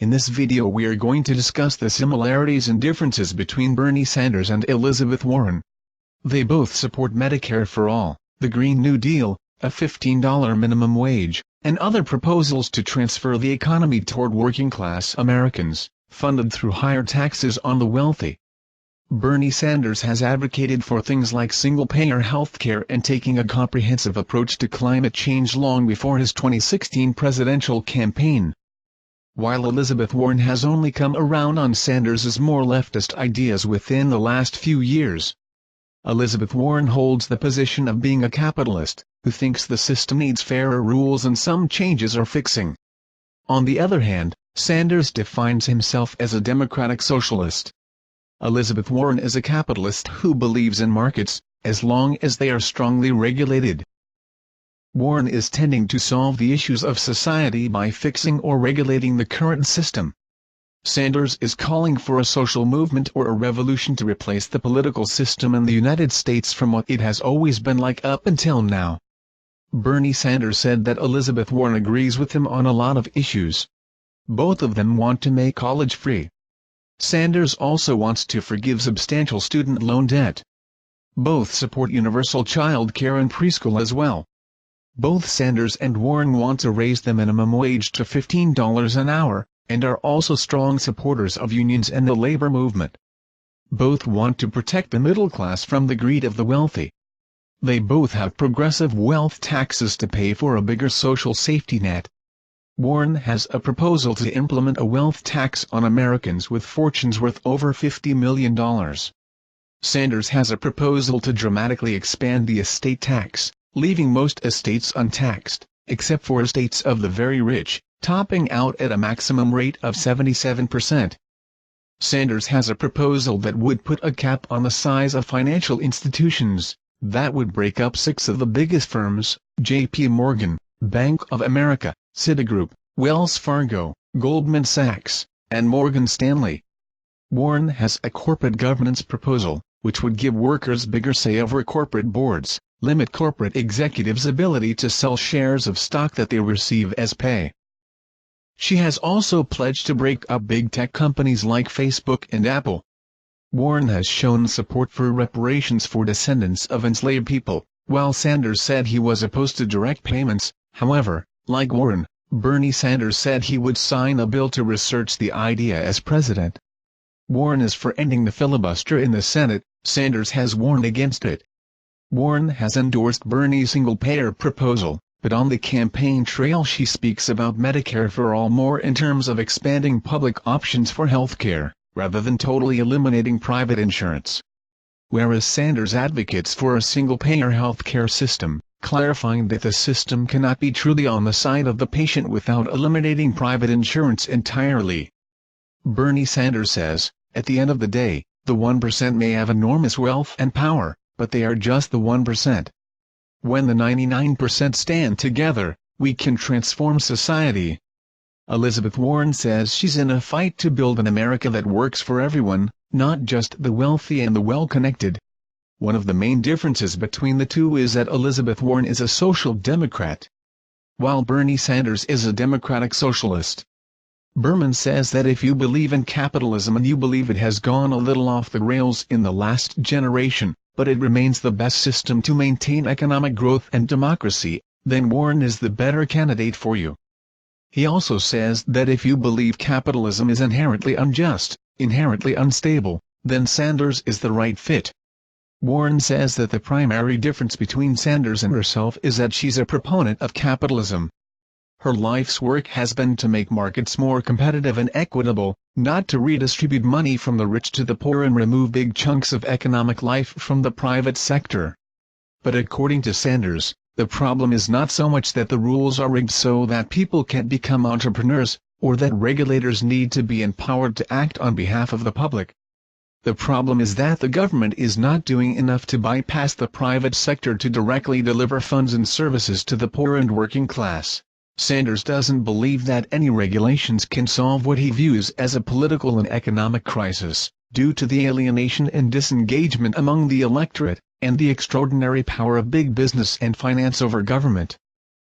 In this video we are going to discuss the similarities and differences between Bernie Sanders and Elizabeth Warren. They both support Medicare for all, the Green New Deal, a $15 minimum wage, and other proposals to transfer the economy toward working-class Americans, funded through higher taxes on the wealthy. Bernie Sanders has advocated for things like single-payer health care and taking a comprehensive approach to climate change long before his 2016 presidential campaign. While Elizabeth Warren has only come around on Sanders' more leftist ideas within the last few years. Elizabeth Warren holds the position of being a capitalist, who thinks the system needs fairer rules and some changes are fixing. On the other hand, Sanders defines himself as a democratic socialist. Elizabeth Warren is a capitalist who believes in markets, as long as they are strongly regulated. Warren is tending to solve the issues of society by fixing or regulating the current system. Sanders is calling for a social movement or a revolution to replace the political system in the United States from what it has always been like up until now. Bernie Sanders said that Elizabeth Warren agrees with him on a lot of issues. Both of them want to make college free. Sanders also wants to forgive substantial student loan debt. Both support universal child care and preschool as well. Both Sanders and Warren want to raise the minimum wage to $15 an hour, and are also strong supporters of unions and the labor movement. Both want to protect the middle class from the greed of the wealthy. They both have progressive wealth taxes to pay for a bigger social safety net. Warren has a proposal to implement a wealth tax on Americans with fortunes worth over $50 million. Sanders has a proposal to dramatically expand the estate tax, leaving most estates untaxed, except for estates of the very rich, topping out at a maximum rate of 77%. Sanders has a proposal that would put a cap on the size of financial institutions, that would break up 6 of the biggest firms, J.P. Morgan, Bank of America, Citigroup, Wells Fargo, Goldman Sachs, and Morgan Stanley. Warren has a corporate governance proposal, which would give workers bigger say over corporate boards, limit corporate executives' ability to sell shares of stock that they receive as pay. She has also pledged to break up big tech companies like Facebook and Apple. Warren has shown support for reparations for descendants of enslaved people, while Sanders said he was opposed to direct payments. However, like Warren, Bernie Sanders said he would sign a bill to research the idea as president. Warren is for ending the filibuster in the Senate. Sanders has warned against it. Warren has endorsed Bernie's single-payer proposal, but on the campaign trail she speaks about Medicare for all more in terms of expanding public options for health care, rather than totally eliminating private insurance. Whereas Sanders advocates for a single-payer health care system, clarifying that the system cannot be truly on the side of the patient without eliminating private insurance entirely. Bernie Sanders says, at the end of the day, the 1% may have enormous wealth and power, but they are just the 1%. When the 99% stand together, we can transform society. Elizabeth Warren says she's in a fight to build an America that works for everyone, not just the wealthy and the well-connected. One of the main differences between the two is that Elizabeth Warren is a social democrat, while Bernie Sanders is a democratic socialist. Berman says that if you believe in capitalism and you believe it has gone a little off the rails in the last generation, but it remains the best system to maintain economic growth and democracy, then Warren is the better candidate for you. He also says that if you believe capitalism is inherently unjust, inherently unstable, then Sanders is the right fit. Warren says that the primary difference between Sanders and herself is that she's a proponent of capitalism. Her life's work has been to make markets more competitive and equitable, not to redistribute money from the rich to the poor and remove big chunks of economic life from the private sector. But according to Sanders, the problem is not so much that the rules are rigged so that people can't become entrepreneurs, or that regulators need to be empowered to act on behalf of the public. The problem is that the government is not doing enough to bypass the private sector to directly deliver funds and services to the poor and working class. Sanders doesn't believe that any regulations can solve what he views as a political and economic crisis, due to the alienation and disengagement among the electorate, and the extraordinary power of big business and finance over government.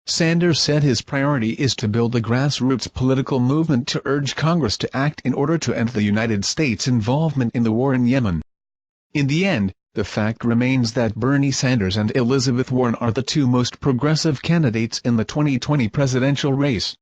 Sanders said his priority is to build a grassroots political movement to urge Congress to act in order to end the United States' involvement in the war in Yemen. In the end, the fact remains that Bernie Sanders and Elizabeth Warren are the two most progressive candidates in the 2020 presidential race.